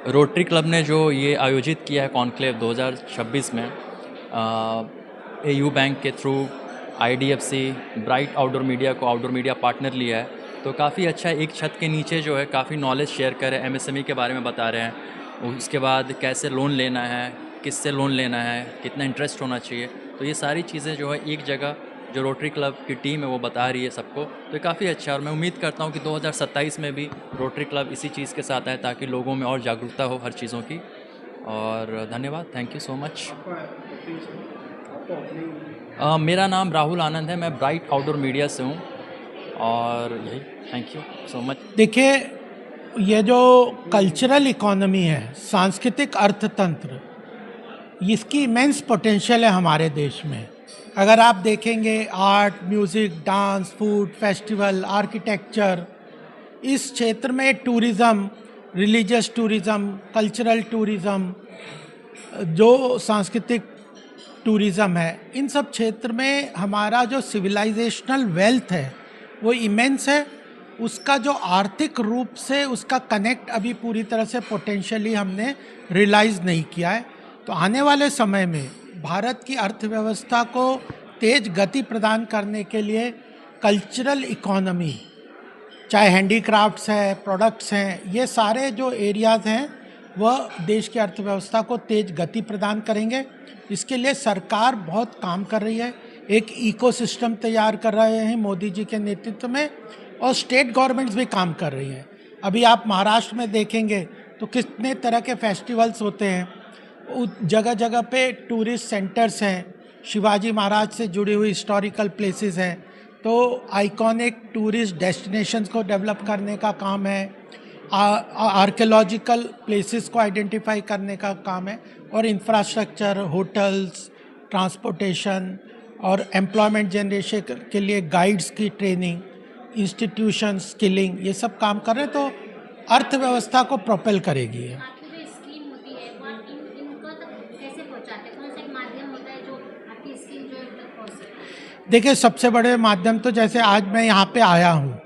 Rotary club ने जो ये आयोजित किया है कॉन्क्लेव 2026 में एयू बैंक के through IDFC bright outdoor media को आउटडोर मीडिया पार्टनर लिया है, तो काफ़ी अच्छा है। एक छत के नीचे जो है काफ़ी नॉलेज शेयर कर रहे हैं, एमएसएमई के बारे में बता रहे हैं, उसके बाद कैसे लोन लेना है, किससे लोन लेना है, कितना इंटरेस्ट होना चाहिए। तो ये सारी चीज़ें जो है एक जगह जो रोटरी क्लब की टीम है वो बता रही है सबको, तो ये काफ़ी अच्छा है। और मैं उम्मीद करता हूँ कि 2027 में भी रोटरी क्लब इसी चीज़ के साथ आए ताकि लोगों में और जागरूकता हो हर चीज़ों की। और धन्यवाद, थैंक यू सो मच। मेरा नाम राहुल आनंद है, मैं ब्राइट आउटडोर मीडिया से हूँ और यही, थैंक यू सो मच। देखिए, ये जो कल्चरल इकोनॉमी है, सांस्कृतिक अर्थतंत्र, इसकी इमेंस पोटेंशियल है हमारे देश में। अगर आप देखेंगे art, music, dance, food, festival, architecture, इस क्षेत्र में tourism, religious tourism, cultural tourism, जो सांस्कृतिक टूरिज़्म है, इन सब क्षेत्र में हमारा जो सिविलाइजेशनल वेल्थ है वो इमेंस है। उसका जो आर्थिक रूप से उसका कनेक्ट अभी पूरी तरह से पोटेंशियली हमने रियलाइज़ नहीं किया है। तो आने वाले समय में भारत की अर्थव्यवस्था को तेज गति प्रदान करने के लिए कल्चरल इकोनॉमी, चाहे हैंडीक्राफ्ट्स है, प्रोडक्ट्स हैं, ये सारे जो एरियाज़ हैं वह देश की अर्थव्यवस्था को तेज गति प्रदान करेंगे। इसके लिए सरकार बहुत काम कर रही है, एक इकोसिस्टम तैयार कर रहे हैं मोदी जी के नेतृत्व में, और स्टेट गवर्नमेंट्स भी काम कर रही हैं। अभी आप महाराष्ट्र में देखेंगे तो कितने तरह के फेस्टिवल्स होते हैं, जगह जगह पे टूरिस्ट सेंटर्स हैं, शिवाजी महाराज से जुड़ी हुई हिस्टोरिकल प्लेसेस हैं, तो आइकॉनिक टूरिस्ट डेस्टिनेशंस को डेवलप करने का काम है, आर्कियोलॉजिकल प्लेसेस को आइडेंटिफाई करने का काम है, और इंफ्रास्ट्रक्चर, होटल्स, ट्रांसपोर्टेशन और एम्प्लॉयमेंट जनरेशन के लिए गाइड्स की ट्रेनिंग, इंस्टीट्यूशन स्किलिंग, ये सब काम कर रहे हैं। तो अर्थव्यवस्था को प्रोपेल करेगी ये। आपकी जो स्कीम होती है वो आप इनको तक कैसे पहुंचाते हैं? कौन सा एक माध्यम होता है जो आपकी स्कीम जो इन तक पहुंच सकती है? देखिए, सबसे बड़े माध्यम तो जैसे आज मैं यहाँ पे आया हूँ,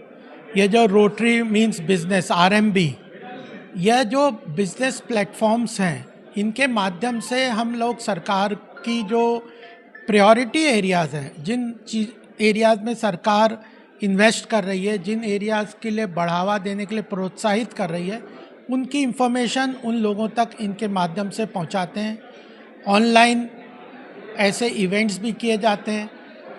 ये जो रोटरी मीन्स बिजनेस, आरएमबी, यह जो बिजनेस प्लेटफॉर्म्स हैं, इनके माध्यम से हम लोग सरकार की जो प्रायोरिटी एरियाज़ हैं, जिन एरियाज़ में सरकार इन्वेस्ट कर रही है, जिन एरियाज़ के लिए बढ़ावा देने के लिए प्रोत्साहित कर रही है, उनकी इंफॉर्मेशन उन लोगों तक इनके माध्यम से पहुंचाते हैं। ऑनलाइन ऐसे इवेंट्स भी किए जाते हैं।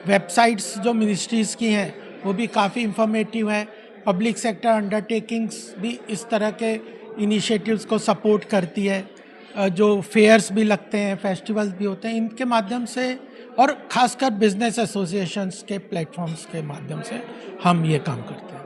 वेबसाइट्स जो मिनिस्ट्रीज़ की हैं वो भी काफ़ी इंफॉर्मेटिव है। पब्लिक सेक्टर अंडरटेकिंग्स भी इस तरह के इनिशिएटिव्स को सपोर्ट करती है। जो फेयर्स भी लगते हैं, फेस्टिवल्स भी होते हैं, इनके माध्यम से, और ख़ासकर बिजनेस एसोसिएशंस के प्लेटफॉर्म्स के माध्यम से हम ये काम करते हैं।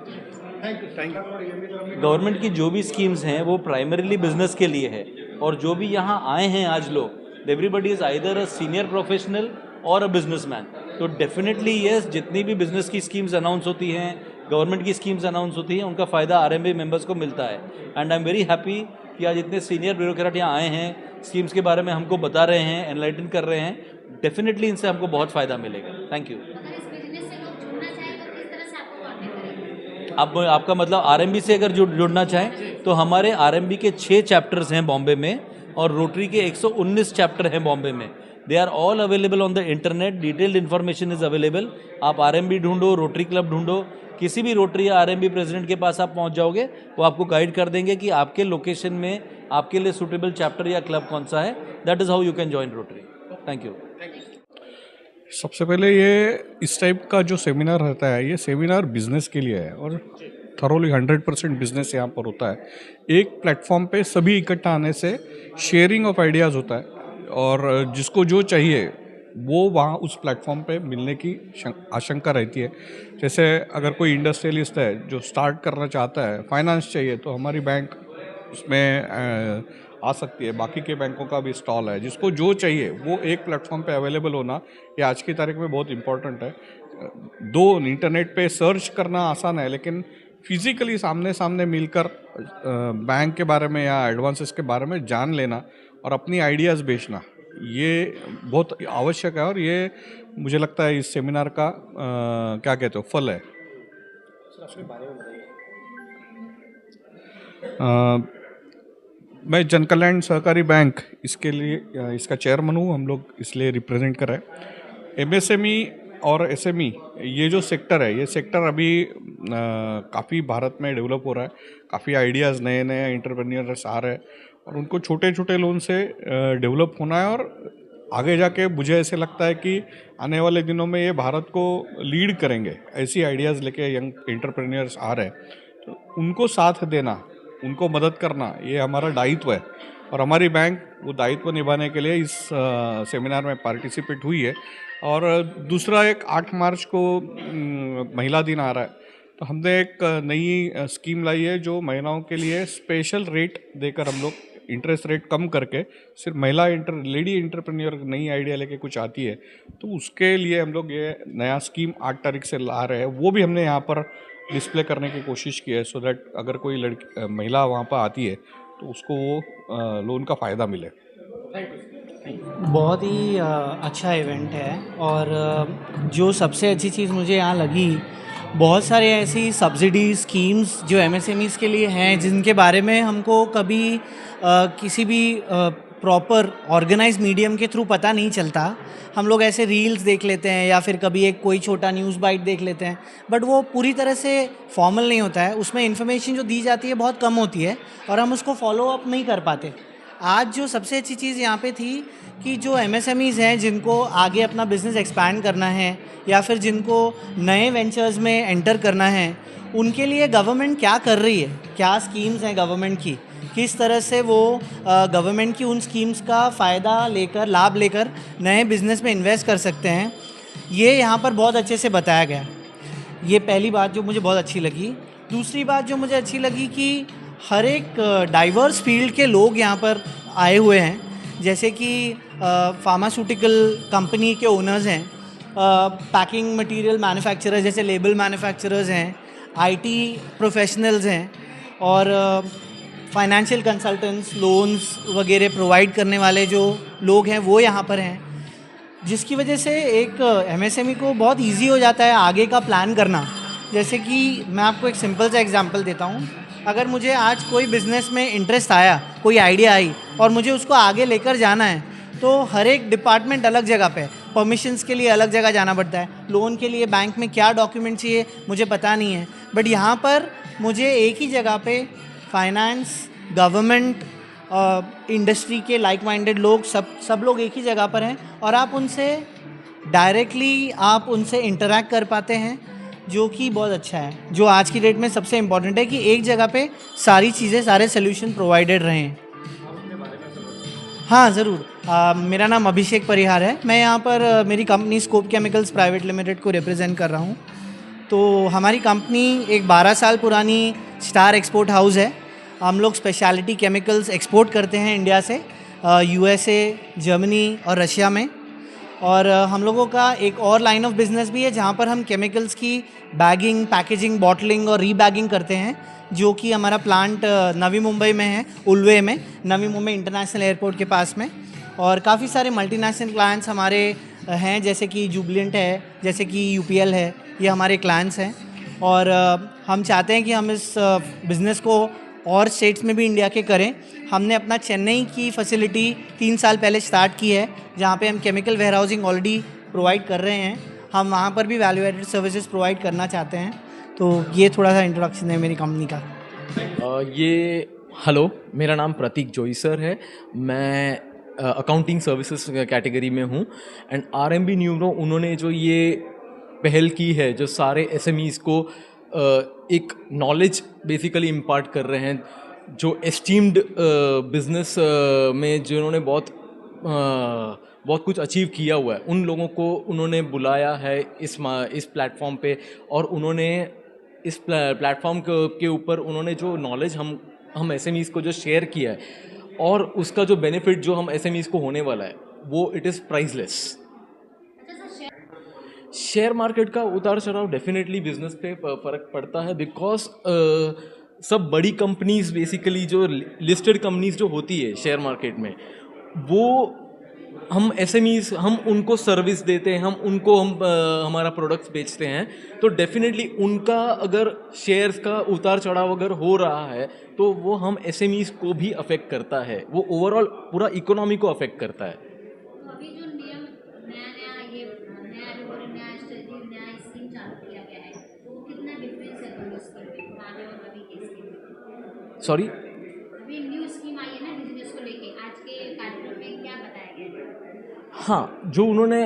गवर्नमेंट की जो भी स्कीम्स हैं वो प्राइमरीली बिजनेस के लिए है, और जो भी यहाँ आए हैं आज लोग, everybody is either a senior professional और अ बिजनेसमैन। तो डेफिनेटली येस, जितनी भी बिजनेस की स्कीम्स अनाउंस होती हैं, गवर्नमेंट की स्कीम्स अनाउंस होती हैं, उनका फ़ायदा आरएमबी मेंबर्स को मिलता है। And I am very happy कि आज इतने सीनियर ब्यूरोक्रेट यहाँ आए हैं, स्कीम्स के बारे में हमको बता रहे हैं, एनलाइटन कर रहे हैं। डेफिनेटली इनसे हमको बहुत फ़ायदा मिलेगा। Thank you. अगर इस बिजनेस से लोग जुड़ना चाहें तो किस तरह से आपको कांटेक्ट करेंगे? अब आपका मतलब आरएमबी से अगर जुड़ना चाहें तो हमारे आरएमबी के 6 चैप्टर्स हैं बॉम्बे में, और रोटरी के 119 चैप्टर हैं बॉम्बे में। They are all available on the internet, detailed information is available. आप आरएमबी ढूंढो, रोटरी क्लब ढूंढो, किसी भी रोटरी या आरएमबी प्रेसिडेंट के पास आप पहुंच जाओगे, वो आपको गाइड कर देंगे कि आपके लोकेशन में आपके लिए सूटेबल चैप्टर या क्लब कौन सा है। That is how you can join rotary. Thank you. सबसे पहले ये इस टाइप का जो सेमिनार रहता है, ये सेमिनार बिजनेस के लिए है, और थरोली 100% बिजनेस यहाँ पर होता है। एक प्लेटफॉर्म पे सभी इकट्ठा आने से शेयरिंग ऑफ आइडियाज़ होता है, और जिसको जो चाहिए वो वहाँ उस प्लेटफॉर्म पे मिलने की आशंका रहती है। जैसे अगर कोई इंडस्ट्रियलिस्ट है जो स्टार्ट करना चाहता है, फाइनेंस चाहिए, तो हमारी बैंक उसमें आ सकती है। बाकी के बैंकों का भी स्टॉल है, जिसको जो चाहिए वो एक प्लेटफॉर्म पे अवेलेबल होना ये आज की तारीख में बहुत इम्पोर्टेंट है। दो इंटरनेट पे सर्च करना आसान है, लेकिन फिजिकली सामने सामने मिलकर बैंक के बारे में या एडवांसेस के बारे में जान लेना और अपनी आइडियाज़ बेचना, ये बहुत आवश्यक है। और ये मुझे लगता है इस सेमिनार का क्या कहते हो, फल है। मैं जन कल्याण सहकारी बैंक इसके लिए इसका चेयरमैन हूँ, हम लोग इसलिए रिप्रेजेंट कर रहे हैं। एमएसएमई और एसएमई ये जो सेक्टर है, ये सेक्टर अभी काफ़ी भारत में डेवलप हो रहा है। काफ़ी आइडियाज़ नए नए एंटरप्रेन्योर्स आ रहे हैं और उनको छोटे छोटे लोन से डेवलप होना है। और आगे जाके मुझे ऐसे लगता है कि आने वाले दिनों में ये भारत को लीड करेंगे। ऐसी आइडियाज़ लेके यंग एंटरप्रेन्योर्स आ रहे हैं, तो उनको साथ देना, उनको मदद करना, ये हमारा दायित्व है। और हमारी बैंक वो दायित्व निभाने के लिए इस सेमिनार में पार्टिसिपेट हुई है। और दूसरा एक 8 मार्च को महिला दिन आ रहा है, तो हमने एक नई स्कीम लाई है जो महिलाओं के लिए स्पेशल रेट देकर हम लोग इंटरेस्ट रेट कम करके सिर्फ महिला लेडी एंटरप्रेन्योर नई आइडिया लेके कुछ आती है तो उसके लिए हम लोग ये नया स्कीम 8 तारीख से ला रहे हैं। वो भी हमने यहाँ पर डिस्प्ले करने की कोशिश की है, सो दैट अगर कोई महिला वहाँ पर आती है तो उसको वो लोन का फ़ायदा मिले। बहुत ही अच्छा इवेंट है। और जो सबसे अच्छी चीज़ मुझे यहाँ लगी, बहुत सारे ऐसी सब्सिडी स्कीम्स जो एमएसएमईज़ के लिए हैं जिनके बारे में हमको कभी किसी भी प्रॉपर ऑर्गेनाइज मीडियम के थ्रू पता नहीं चलता। हम लोग ऐसे रील्स देख लेते हैं या फिर कभी एक कोई छोटा न्यूज़ बाइट देख लेते हैं, बट वो पूरी तरह से फॉर्मल नहीं होता है। उसमें इन्फॉर्मेशन जो दी जाती है बहुत कम होती है और हम उसको फॉलो अप नहीं कर पाते। आज जो सबसे अच्छी चीज़ यहाँ पे थी कि जो एमएसएमईज़ हैं जिनको आगे अपना बिज़नेस एक्सपैंड करना है या फिर जिनको नए वेंचर्स में एंटर करना है, उनके लिए गवर्नमेंट क्या कर रही है, क्या स्कीम्स हैं गवर्नमेंट की, किस तरह से वो गवर्नमेंट की उन स्कीम्स का फ़ायदा लेकर, लाभ लेकर नए बिज़नेस में इन्वेस्ट कर सकते हैं, ये यहाँ पर बहुत अच्छे से बताया गया। ये पहली बात जो मुझे बहुत अच्छी लगी। दूसरी बात जो मुझे अच्छी लगी कि हर एक डाइवर्स फील्ड के लोग यहाँ पर आए हुए हैं, जैसे कि फार्मास्यूटिकल कंपनी के ओनर्स हैं, पैकिंग मटेरियल मैन्युफैक्चरर्स जैसे लेबल मैन्युफैक्चरर्स हैं, आईटी प्रोफेशनल्स हैं और फाइनेंशियल कंसल्टेंट्स, लोन्स वगैरह प्रोवाइड करने वाले जो लोग हैं वो यहाँ पर हैं, जिसकी वजह से एक एमएसएमई को बहुत इजी हो जाता है आगे का प्लान करना। जैसे कि मैं आपको एक सिंपल सा एग्जांपल देता हूँ। अगर मुझे आज कोई बिज़नेस में इंटरेस्ट आया, कोई आइडिया आई और मुझे उसको आगे लेकर जाना है, तो हर एक डिपार्टमेंट अलग जगह पे, परमिशंस के लिए अलग जगह जाना पड़ता है, लोन के लिए बैंक में क्या डॉक्यूमेंट चाहिए मुझे पता नहीं है। बट यहाँ पर मुझे एक ही जगह पे फाइनेंस, गवर्नमेंट, इंडस्ट्री के लाइक माइंडेड लोग सब लोग एक ही जगह पर हैं और आप उनसे डायरेक्टली आप उनसे इंटरैक्ट कर पाते हैं, जो कि बहुत अच्छा है। जो आज की डेट में सबसे इम्पॉर्टेंट है कि एक जगह पे सारी चीज़ें, सारे सोल्यूशन प्रोवाइडेड रहें। हाँ ज़रूर। मेरा नाम अभिषेक परिहार है। मैं यहाँ पर मेरी company scope chemicals private limited को रिप्रेजेंट कर रहा हूँ। तो हमारी कंपनी एक 12 साल पुरानी स्टार एक्सपोर्ट हाउस है। हम लोग स्पेशलिटी केमिकल्स एक्सपोर्ट करते हैं इंडिया से यूएसए, जर्मनी और रशिया में। और हम लोगों का एक और लाइन ऑफ बिज़नेस भी है जहाँ पर हम केमिकल्स की बैगिंग, पैकेजिंग, बॉटलिंग और रीबैगिंग करते हैं, जो कि हमारा प्लांट नवी मुंबई में है, उल्वे में, नवी मुंबई इंटरनेशनल एयरपोर्ट के पास में। और काफ़ी सारे मल्टीनेशनल क्लाइंट्स हमारे हैं, जैसे कि जुबलेंट है, जैसे कि यूपीएल है, ये हमारे क्लाइंट्स हैं। और हम चाहते हैं कि हम इस बिज़नेस को और स्टेट्स में भी इंडिया के करें। हमने अपना चेन्नई की फैसिलिटी 3 साल पहले स्टार्ट की है, जहाँ पे हम chemical warehousing already provide कर रहे हैं। हम वहाँ पर भी वैल्यू एडेड सर्विसेज प्रोवाइड करना चाहते हैं। तो ये थोड़ा सा इंट्रोडक्शन है मेरी कंपनी का। हेलो, मेरा नाम प्रतीक जोई सर है। मैं अकाउंटिंग सर्विसेज कैटेगरी में हूँ। एंड आरएमबी न्यूरो उन्होंने जो ये पहल की है, जो सारे एसएमईज़ को एक नॉलेज बेसिकली इम्पार्ट कर रहे हैं, जो एस्टीम्ड बिजनेस में जिन्होंने बहुत कुछ अचीव किया हुआ है, उन लोगों को उन्होंने बुलाया है इस प्लेटफॉर्म पे। और उन्होंने इस प्लेटफॉर्म के ऊपर उन्होंने जो नॉलेज हम एसएमईज़ को जो शेयर किया है और उसका जो बेनिफिट जो हम एसएमईज़ को होने वाला है, वो it is priceless. Share market का उतार चढ़ाव डेफिनेटली बिजनेस पे फ़र्क पड़ता है, बिकॉज सब बड़ी कंपनीज बेसिकली जो लिस्टेड कंपनीज जो होती है शेयर मार्केट में, वो हम एसएमईज हम उनको सर्विस देते हैं, हम हमारा प्रोडक्ट्स बेचते हैं, तो डेफिनेटली उनका अगर शेयर्स का उतार चढ़ाव अगर हो रहा है तो वो हम एसएमईज को भी अफेक्ट करता है, वो ओवरऑल पूरा इकोनॉमी को अफेक्ट करता है। तो अभी जो नियम नया रूल, नया स्ट्रेटजी, नया स्कीम चालू किया गया है, तो वो कितना डिफरेंस है दोनों स्कीम में, पुराने और अभी के स्कीम? सॉरी, अभी न्यू स्कीम आई है ना बिजनेस को लेके, आज के कार्यक्रम में क्या बताया गया है? हाँ, जो उन्होंने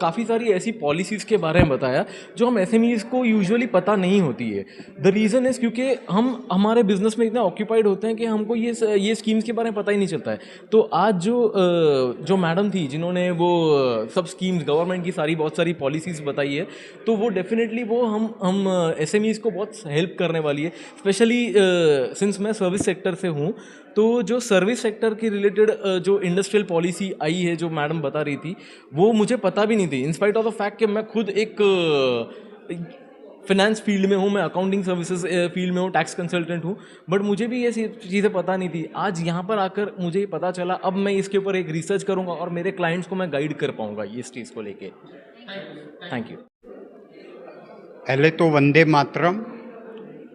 काफ़ी सारी ऐसी पॉलिसीज़ के बारे में बताया जो हम एसएमईज़ को यूजुअली पता नहीं होती है। द रीज़न इज़ क्योंकि हम हमारे बिज़नेस में इतना ऑक्यूपाइड होते हैं कि हमको ये स्कीम्स के बारे में पता ही नहीं चलता है। तो आज जो मैडम थी जिन्होंने वो सब स्कीम्स, गवर्नमेंट की बहुत सारी पॉलिसीज़ बताई है, तो वो डेफिनेटली वो हम एसएमईज़ को बहुत हेल्प करने वाली है। स्पेशली सिंस मैं सर्विस सेक्टर से हूँ, तो जो सर्विस सेक्टर के रिलेटेड जो इंडस्ट्रियल पॉलिसी आई है जो मैडम बता रही थी, वो मुझे पता भी नहीं थी, इंस्पाइट ऑफ द फैक्ट कि मैं खुद एक फिनेंस फील्ड में हूँ, मैं अकाउंटिंग सर्विसेज फील्ड में हूँ, टैक्स कंसल्टेंट हूँ, बट मुझे भी ये चीज़ें पता नहीं थी। आज यहाँ पर आकर मुझे पता चला, अब मैं इसके ऊपर एक रिसर्च करूँगा और मेरे क्लाइंट्स को मैं गाइड कर पाऊँगा इस चीज़ को लेके। Thank you. पहले तो Vande Mataram.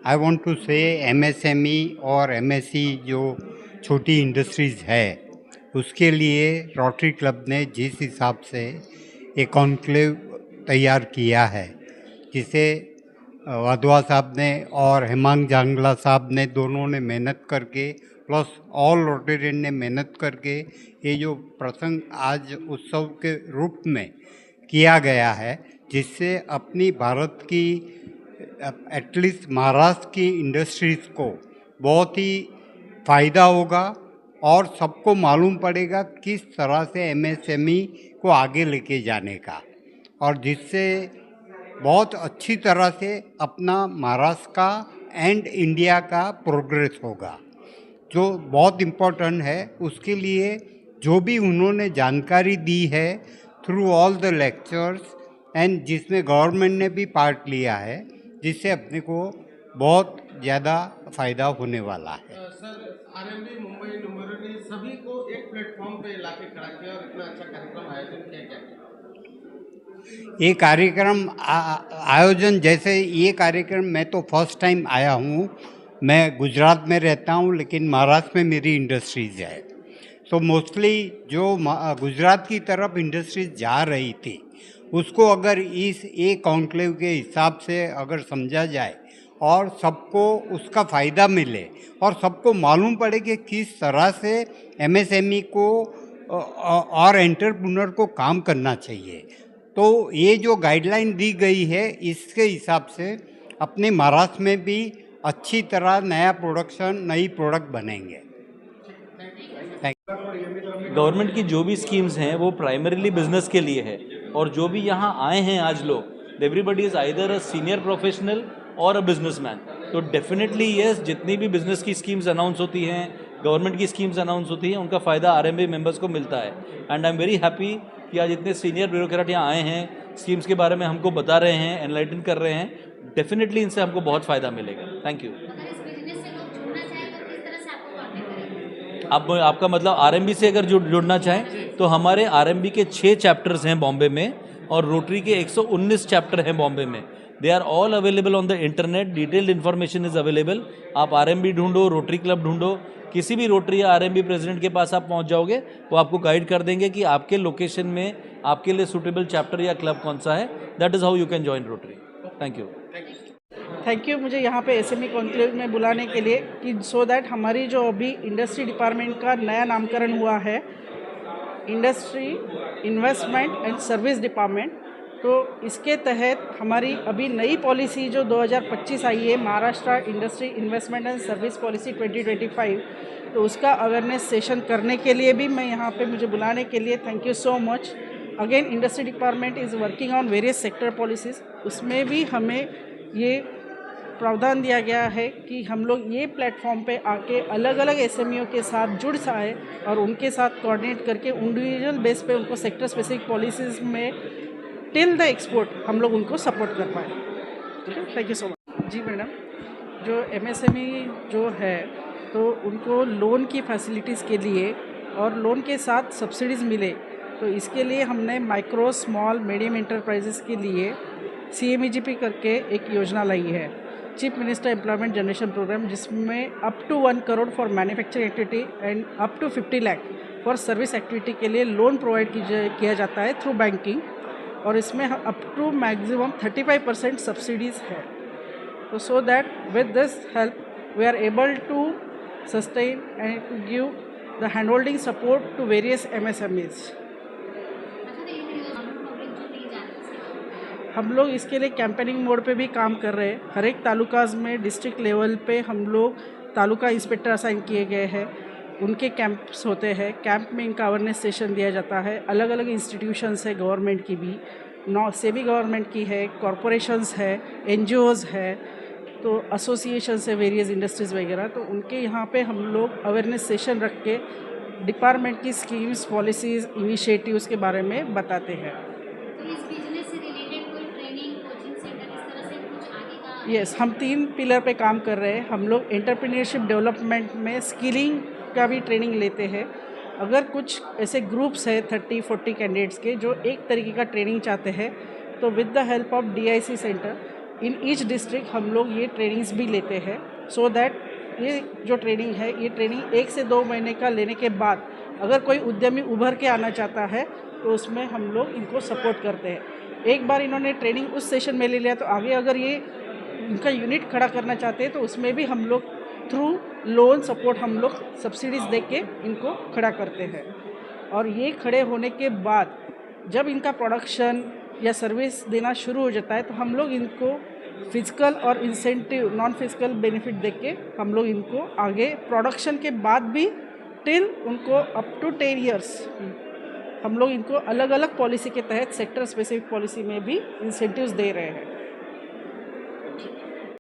I want to से एमएसएमई और एमएसई जो छोटी इंडस्ट्रीज़ है उसके लिए रोटरी क्लब ने जिस हिसाब से एक कॉन्क्लेव तैयार किया है, जिसे वाधवा साहब ने और हेमांग जांगला साहब ने दोनों ने मेहनत करके, प्लस ऑल रोटेरियन ने मेहनत करके ये जो प्रसंग आज उत्सव के रूप में किया गया है, जिससे अपनी भारत की एटलीस्ट महाराष्ट्र की इंडस्ट्रीज़ को बहुत ही फ़ायदा होगा और सबको मालूम पड़ेगा किस तरह से एमएसएमई को आगे लेके जाने का, और जिससे बहुत अच्छी तरह से अपना महाराष्ट्र का एंड इंडिया का प्रोग्रेस होगा, जो बहुत इम्पोर्टेंट है। उसके लिए जो भी उन्होंने जानकारी दी है through all the lectures and जिसमें गवर्नमेंट ने भी पार्ट लिया है, जिससे अपने को बहुत ज़्यादा फ़ायदा होने वाला है। सर, आरएमबी मुंबई नुमरो ने सभी को एक प्लेटफॉर्म पे लाके खड़ा किया और इतना अच्छा कार्यक्रम आयोजन किया गया। ये कार्यक्रम आयोजन, जैसे ये कार्यक्रम मैं तो फर्स्ट टाइम आया हूँ। मैं गुजरात में रहता हूँ लेकिन महाराष्ट्र में मेरी इंडस्ट्रीज़ है, तो मोस्टली जो गुजरात की तरफ इंडस्ट्रीज जा रही थी उसको अगर इस एक कॉन्क्लेव के हिसाब से अगर समझा जाए और सबको उसका फ़ायदा मिले और सबको मालूम पड़े कि किस तरह से एमएसएमई को और एंटरप्रेन्योर को काम करना चाहिए, तो ये जो गाइडलाइन दी गई है इसके हिसाब से अपने महाराष्ट्र में भी अच्छी तरह नया प्रोडक्शन, नई प्रोडक्ट बनेंगे। गवर्नमेंट की जो भी स्कीम्स हैं वो प्राइमरीली बिजनेस के लिए है, और जो भी यहाँ आए हैं आज लोग, everybody is either a senior professional और अ बिजनेसमैन। तो डेफिनेटली येस, जितनी भी बिजनेस की स्कीम्स अनाउंस होती हैं, गवर्नमेंट की स्कीम्स अनाउंस होती हैं, उनका फ़ायदा आरएमबी मेंबर्स को मिलता है। And I am very happy कि आज इतने सीनियर ब्यूरोक्रेट यहाँ आए हैं, स्कीम्स के बारे में हमको बता रहे हैं, एनलाइटन कर रहे हैं। डेफिनेटली इनसे हमको बहुत फ़ायदा मिलेगा। Thank you. अगर इस बिजनेस से लोग जुड़ना चाहें तो किस तरह से आपको कांटेक्ट करेंगे? अब आपका मतलब आरएमबी से अगर जुड़ना चाहें तो हमारे आरएमबी के 6 चैप्टर्स हैं बॉम्बे में और रोटरी के 119 चैप्टर हैं बॉम्बे में। They are all available on the internet, detailed information is available. आप आरएमबी ढूंढो, रोटरी क्लब ढूंढो, किसी भी रोटरी या आरएमबी प्रेसिडेंट के पास आप पहुंच जाओगे, वो आपको गाइड कर देंगे कि आपके लोकेशन में आपके लिए सूटेबल चैप्टर या क्लब कौन सा है। That is how you can join rotary. Thank you. Thank you मुझे यहाँ पे एसएमई कॉन्क्लेव में बुलाने के लिए, कि सो दैट हमारी जो अभी इंडस्ट्री डिपार्टमेंट का नया नामकरण हुआ है, industry investment and service department, तो इसके तहत हमारी अभी नई पॉलिसी जो 2025 आई है, Maharashtra industry investment and service policy 2025, तो उसका अवेयरनेस सेशन करने के लिए भी मैं यहाँ पे, मुझे बुलाने के लिए thank you so much. Again industry department is working on various sector policies, उसमें भी हमें ये प्रावधान दिया गया है कि हम लोग ये प्लेटफॉर्म पे आके अलग अलग एसएमईओ के साथ जुड़ जाए और उनके साथ कोऑर्डिनेट करके इंडिविजुअल बेस पे उनको सेक्टर स्पेसिफिक पॉलिसीज़ में टिल द एक्सपोर्ट हम लोग उनको सपोर्ट कर पाए। ठीक है, थैंक यू सो मच। जी मैडम, जो एमएसएमई जो है तो उनको लोन की फैसिलिटीज़ के लिए और लोन के साथ सब्सिडीज़ मिले, तो इसके लिए हमने माइक्रो स्मॉल मीडियम इंटरप्राइजेस के लिए CMEGP करके एक योजना लाई है, chief minister employment generation programme, जिसमें up to 1 crore for manufacturing activity and up to 50 lakh for service activity के लिए लोन प्रोवाइड किया जाता है थ्रू बैंकिंग, और इसमें अप टू मैक्सिमम 35% सब्सिडीज़ है। तो so that with this help we are able to sustain and to give the hand holding support to various MSMEs। हम लोग इसके लिए कैंपेनिंग मोड पे भी काम कर रहे हैं। हर एक तालुकाज में डिस्ट्रिक्ट लेवल पे हम लोग तालुका इंस्पेक्टर असाइन किए गए हैं, उनके कैंप्स होते हैं, कैंप में इनका अवेयरनेस सेशन दिया जाता है। अलग अलग इंस्टीट्यूशंस है, गवर्नमेंट की भी, सेमी गवर्नमेंट की है, कॉरपोरेशंस है, NGOs है, तो एसोसिएशन है, वेरियस इंडस्ट्रीज़ वगैरह, तो उनके यहाँ पे हम लोग अवेयरनेस सेशन रख के डिपार्टमेंट की स्कीम्स, पॉलिसीज़, इनिशिएटिव्स के बारे में बताते हैं। तो इस बिजनेस से रिलेटेड कोई ट्रेनिंग, कोचिंग सेंटर इस तरह से कुछ आगे का? यस, हम 3 पिलर पे काम कर रहे हैं। हम लोग एंटरप्रेन्योरशिप डेवलपमेंट में स्किलिंग का भी ट्रेनिंग लेते हैं। अगर कुछ ऐसे ग्रुप्स है 30-40 कैंडिडेट्स के जो एक तरीके का ट्रेनिंग चाहते हैं, तो with the help of DIC centre in each district हम लोग ये ट्रेनिंग्स भी लेते हैं, सो दैट ये जो ट्रेनिंग है, ये ट्रेनिंग 1 से 2 महीने का लेने के बाद अगर कोई उद्यमी उभर के आना चाहता है तो उसमें हम लोग इनको सपोर्ट करते हैं। एक बार इन्होंने ट्रेनिंग उस सेशन में ले लिया तो आगे अगर ये इनका यूनिट खड़ा करना चाहते हैं तो उसमें भी हम लोग थ्रू लोन सपोर्ट हम लोग सब्सिडीज़ दे के इनको खड़ा करते हैं। और ये खड़े होने के बाद जब इनका प्रोडक्शन या सर्विस देना शुरू हो जाता है तो हम लोग इनको फिजिकल और इंसेंटिव, नॉन फिजिकल बेनिफिट दे के हम लोग इनको आगे प्रोडक्शन के बाद भी टिल उनको अप टू 10 ईयर्स हम लोग इनको अलग अलग पॉलिसी के तहत सेक्टर स्पेसिफिक पॉलिसी में भी इंसेंटिव्स दे रहे हैं।